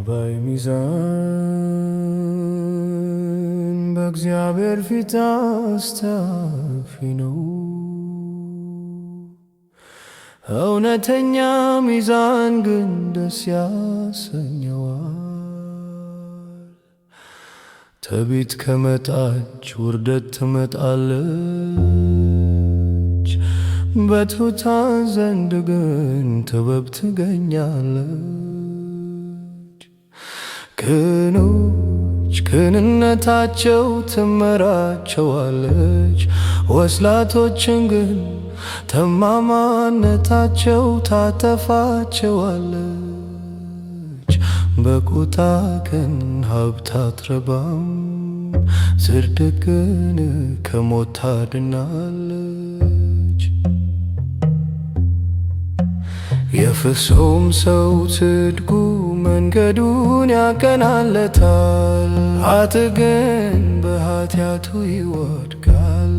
አባይ ሚዛን በእግዚአብሔር ፊት አስታፊ ነው። እውነተኛ ሚዛን ግን ደስ ያሰኘዋል። ትዕቢት ከመጣች ውርደት ትመጣለች፣ በትሑታን ዘንድ ግን ጥበብ ትገኛለች። ቅኖች ቅንነታቸው ትመራቸዋለች፣ ወስላቶችን ግን ጠማማነታቸው ታጠፋቸዋለች። በቁጣ ቀን ሀብት አትረባም፣ ጽድቅ ግን ከሞት ታድናለች። የፍጹም ሰው ጽድቁ መንገዱን ያቀናለታል፣ ኃጥእ ግን በኃጢአቱ ይወድቃል።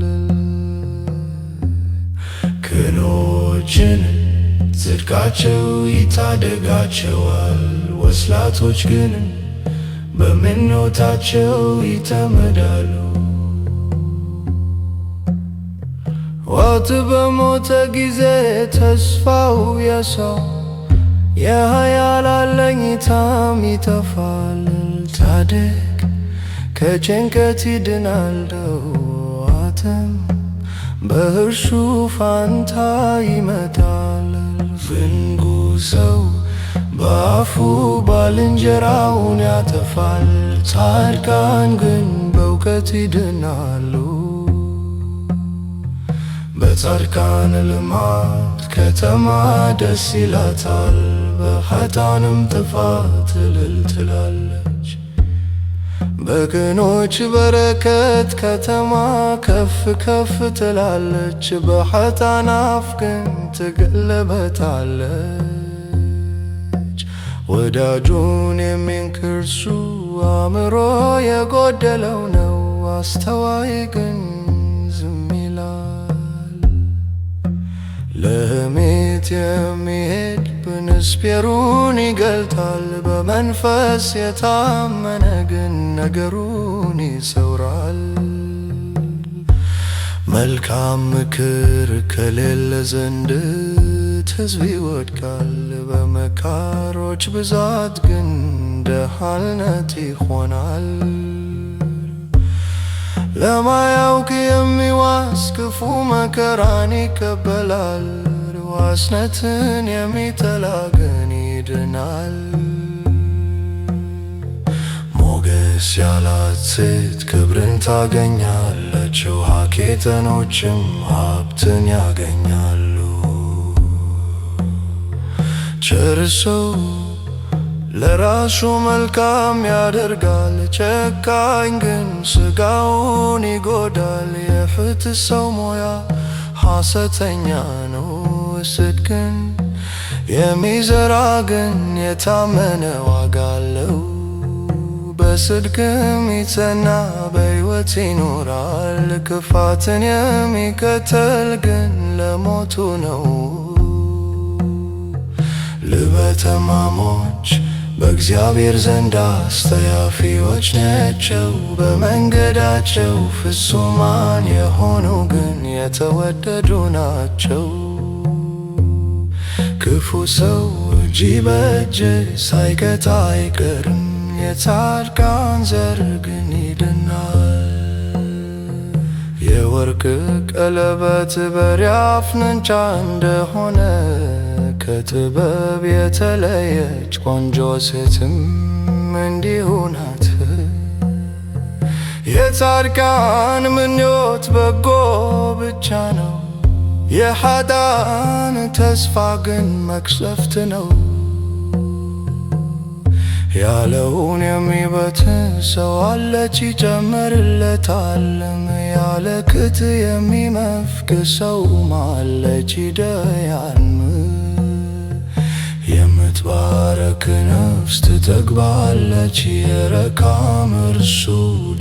ቅኖችን ጽድቃቸው ይታደጋቸዋል፣ ወስላቶች ግን በምኞታቸው ይጠመዳሉ። ሞት በሞተ ጊዜ ተስፋው የሰው የኃያላን አለኝታም ይጠፋል። ጻድቅ ከጭንቀት ይድናል፣ ጥዋትም በእርሱ ፋንታ ይመጣል። ዝንጉ ሰው በአፉ ባልንጀራውን ያጠፋል፣ ጻድቃን ግን በእውቀት ይድናሉ። በጻድቃን ልማት ከተማ ደስ ይላታል፣ በኃጥአንም ጥፋት እልል ትላለች። በቅኖች በረከት ከተማ ከፍ ከፍ ትላለች፣ በኃጥአን አፍ ግን ትገለበጣለች። ወዳጁን የሚንክር እርሱ አእምሮ የጎደለው ነው፣ አስተዋይ ግን ዝም ይላል። ለሐሜት የሚሄድ ምስጢሩን ይገልጣል፣ በመንፈስ የታመነ ግን ነገሩን ይሰውራል። መልካም ምክር ከሌለ ዘንድ ሕዝብ ይወድቃል፣ በመካሮች ብዛት ግን ደሃነት ይሆናል። ለማያውቅ የሚዋስ ክፉ መከራን ይቀበላል፣ ዋስነትን የሚጠላ ግን ይድናል። ሞገስ ያላት ሴት ክብርን ታገኛለች፣ ሐኬተኖችም ሀብትን ያገኛሉ። ቸር ሰው ለራሱ መልካም ያደርጋል፣ ጨካኝ ግን ሥጋውን ይጎዳል። የፍትሕ ሰው ሞያ ሐሰተኛ ነው፣ ጽድቅን የሚዘራ ግን የታመነ ዋጋ አለው። በጽድቅም ይጸና በሕይወት ይኖራል፣ ክፋትን የሚከተል ግን ለሞቱ ነው። ልበ ጠማሞች በእግዚአብሔር ዘንድ አስጠያፊዎች ናቸው፣ በመንገዳቸው ፍጹማን የሆኑ ግን የተወደዱ ናቸው። ክፉ ሰው እጅ በእጅ ሳይቀጣ አይቀርም፣ የጻድቃን ዘር ግን ይድናል። የወርቅ ቀለበት በሪያ አፍንጫ እንደሆነ ከጥበብ የተለየች ቆንጆ ሴትም እንዲሁ ናት። የጻድቃን ምኞት በጎ ብቻ ነው፣ የኃጥአን ተስፋ ግን መቅሰፍት ነው። ያለውን የሚበትን ሰው አለች ይጨመርለታልም፣ ያለ ቅጥ የሚመፍቅ ሰውም አለች ይደያልም። የምትባረክ ነፍስ ትጠግባለች፣ የረካም እርሱ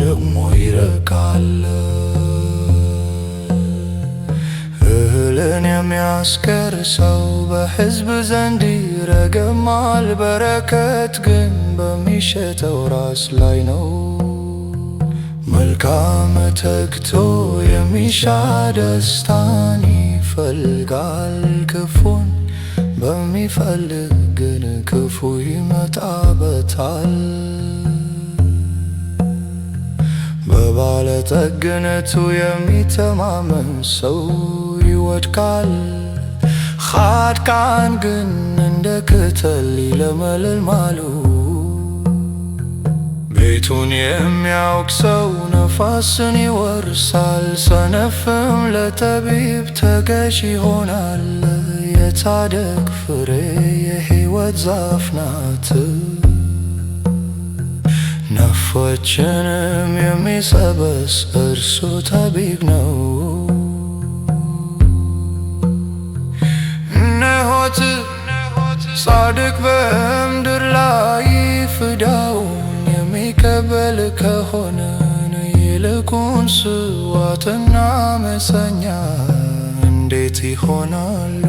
ደግሞ ይረካል። እህል በደልን የሚያስቀር ሰው በሕዝብ ዘንድ ይረገማል። በረከት ግን በሚሸተው ራስ ላይ ነው። መልካም ተግቶ የሚሻ ደስታን ይፈልጋል። ክፉን በሚፈልግ ግን ክፉ ይመጣበታል። በባለጠግነቱ የሚተማመን ሰው ይወድቃል። ጻድቃን ግን እንደ ቅጠል ይለመልማሉ። ቤቱን የሚያውቅ ሰው ነፋስን ይወርሳል። ሰነፍም ለጠቢብ ተገዥ ይሆናል። የጻድቅ ፍሬ የሕይወት ዛፍ ናት፣ ነፍሶችንም የሚሰበስብ እርሱ ጠቢብ ነው። እነሆት ጻድቅ በምድር ላይ ፍዳውን የሚቀበል ከሆነ ይልቁንስ ዋትና ዓመፀኛ እንዴት ይሆናሉ?